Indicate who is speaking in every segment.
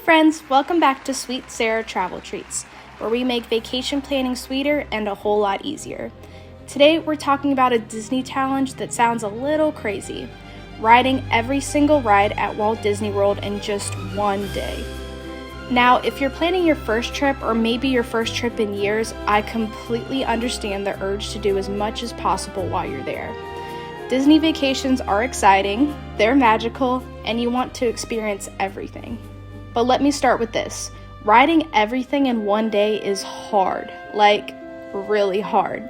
Speaker 1: friends, welcome back to Sweet Sarah Travel Treats, where we make vacation planning sweeter and a whole lot easier. Today we're talking about a Disney challenge that sounds a little crazy, riding every single ride at Walt Disney World in just one day. Now, if you're planning your first trip or maybe your first trip in years, I completely understand the urge to do as much as possible while you're there. Disney vacations are exciting, they're magical, and you want to experience everything. But let me start with this. Riding everything in one day is hard, like really hard.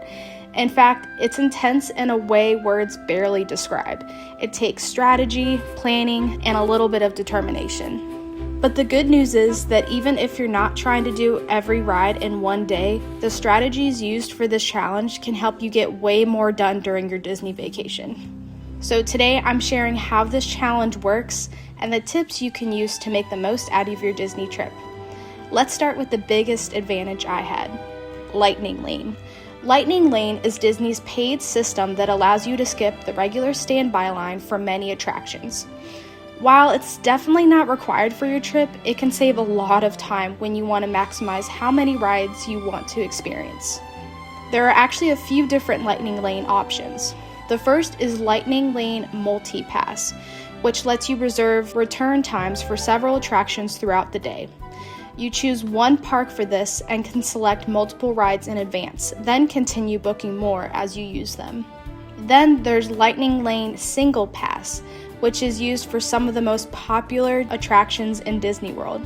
Speaker 1: In fact, it's intense in a way words barely describe. It takes strategy, planning, and a little bit of determination. But the good news is that even if you're not trying to do every ride in one day, the strategies used for this challenge can help you get way more done during your Disney vacation. So today I'm sharing how this challenge works and the tips you can use to make the most out of your Disney trip. Let's start with the biggest advantage I had, Lightning Lane. Lightning Lane is Disney's paid system that allows you to skip the regular standby line for many attractions. While it's definitely not required for your trip, it can save a lot of time when you want to maximize how many rides you want to experience. There are actually a few different Lightning Lane options. The first is Lightning Lane Multi-Pass, which lets you reserve return times for several attractions throughout the day. You choose one park for this and can select multiple rides in advance, then continue booking more as you use them. Then there's Lightning Lane Single Pass, which is used for some of the most popular attractions in Disney World.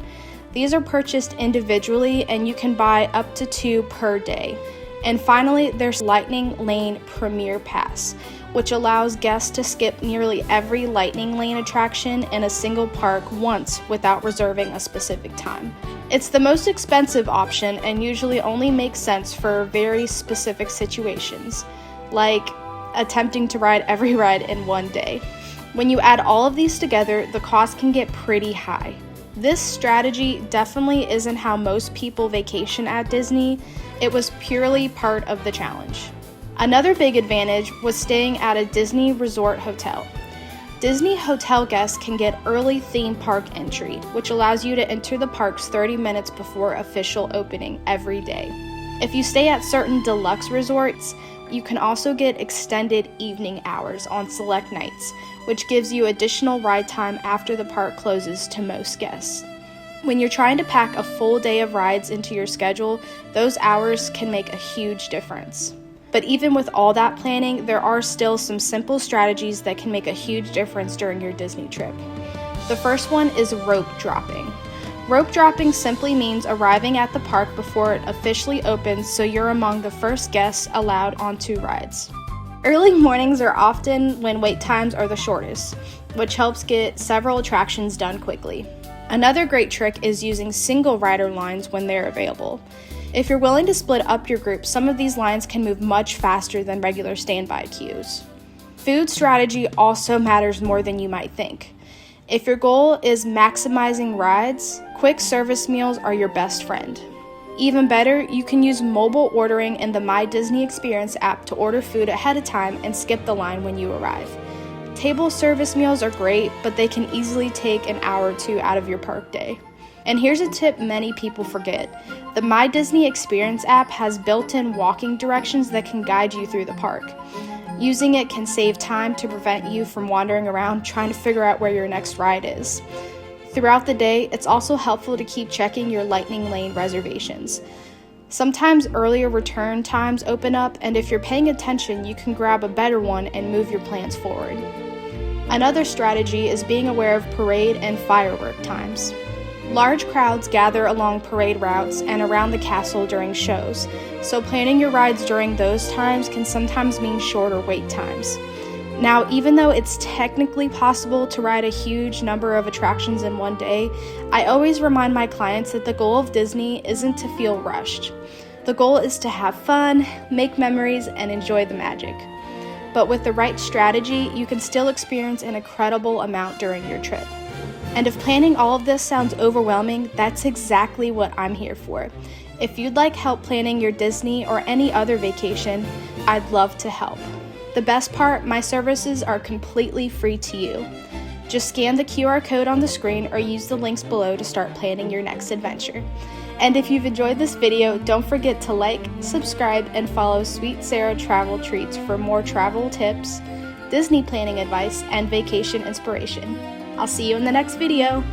Speaker 1: These are purchased individually and you can buy up to 2 per day. And finally, there's Lightning Lane Premier Pass, which allows guests to skip nearly every Lightning Lane attraction in a single park once without reserving a specific time. It's the most expensive option and usually only makes sense for very specific situations, like attempting to ride every ride in one day. When you add all of these together, the cost can get pretty high. This strategy definitely isn't how most people vacation at Disney. It was purely part of the challenge. Another big advantage was staying at a Disney resort hotel. Disney hotel guests can get early theme park entry, which allows you to enter the parks 30 minutes before official opening every day. If you stay at certain deluxe resorts, you can also get extended evening hours on select nights, which gives you additional ride time after the park closes to most guests. When you're trying to pack a full day of rides into your schedule, those hours can make a huge difference. But even with all that planning, there are still some simple strategies that can make a huge difference during your Disney trip. The first one is rope dropping. Rope dropping simply means arriving at the park before it officially opens so you're among the first guests allowed on 2 rides. Early mornings are often when wait times are the shortest, which helps get several attractions done quickly. Another great trick is using single rider lines when they're available. If you're willing to split up your group, some of these lines can move much faster than regular standby queues. Food strategy also matters more than you might think. If your goal is maximizing rides, quick service meals are your best friend. Even better, you can use mobile ordering in the My Disney Experience app to order food ahead of time and skip the line when you arrive. Table service meals are great, but they can easily take an hour or 2 out of your park day. And here's a tip many people forget. The My Disney Experience app has built-in walking directions that can guide you through the park. Using it can save time to prevent you from wandering around trying to figure out where your next ride is. Throughout the day, it's also helpful to keep checking your Lightning Lane reservations. Sometimes earlier return times open up, and if you're paying attention, you can grab a better one and move your plans forward. Another strategy is being aware of parade and firework times. Large crowds gather along parade routes and around the castle during shows, so planning your rides during those times can sometimes mean shorter wait times. Now, even though it's technically possible to ride a huge number of attractions in one day, I always remind my clients that the goal of Disney isn't to feel rushed. The goal is to have fun, make memories, and enjoy the magic. But with the right strategy, you can still experience an incredible amount during your trip. And if planning all of this sounds overwhelming, that's exactly what I'm here for. If you'd like help planning your Disney or any other vacation, I'd love to help. The best part, my services are completely free to you. Just scan the QR code on the screen or use the links below to start planning your next adventure. And if you've enjoyed this video, don't forget to like, subscribe, and follow Sweet Sarah Travel Treats for more travel tips, Disney planning advice, and vacation inspiration. I'll see you in the next video.